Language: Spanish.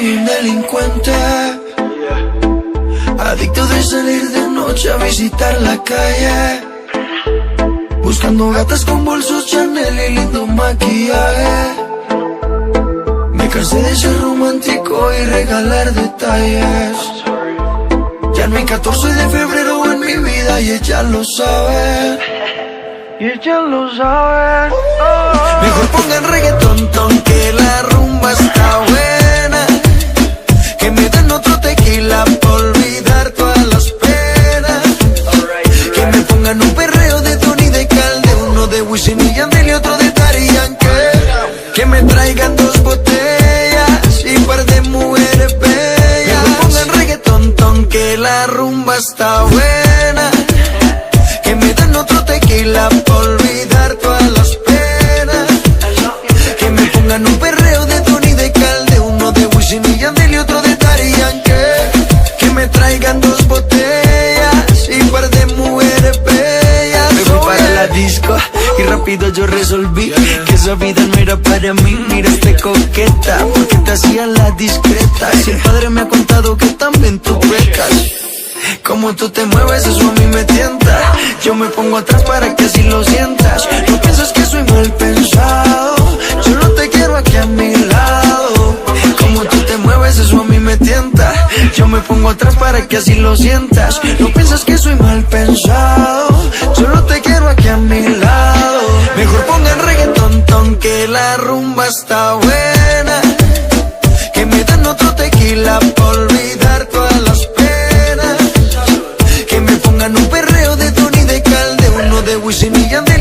soy un delincuente, adicto de salir de noche a visitar la calle, buscando gatas con bolsos Chanel y lindo maquillaje. Me cansé de ser romántico y regalar detalles. Ya no hay 14 de febrero en mi vida y ella lo sabe. Y ella lo sabe. Mejor pongan reggaetón, ton, que la rumba está buena. Que me den otro tequila por olvidar todas las penas. Que me pongan un perreo de Tony de Calde, uno de Wisin y Yandel y otro de Daddy Yankee. Que me traigan 2 botellas y un par de mujeres bellas. Mejor pongan reggaetón, ton, que la rumba está buena. Que me den otro tequila por olvidar todas las penas. Que me pongan un perreo de Tony de Calde, uno de Wisin y Yandel y otro de Daddy Yankee. Que me traigan 2 botellas y un par de mujeres bellas. Me fui para la disco y rápido yo resolví que esa vida no era para mí. Miraste coqueta, porque te hacía la discreta. Si el padre me ha contado que también tú pecas, como tú te mueves, eso a mí me tienta. Yo me pongo atrás para que así lo sientas. No pienses que soy mal pensado, solo te quiero aquí a mi lado. Como tú te mueves, eso a mí me tienta. Yo me pongo atrás para que así lo sientas. No pienses que soy mal pensado, solo te quiero aquí a mi lado. Mejor pongan reggaetón, ton, que la rumba está buena. Que me den otro tequila por olvidar todas las penas. Que me pongan un perreo de Tony de Calde, uno de Wisin y Yandel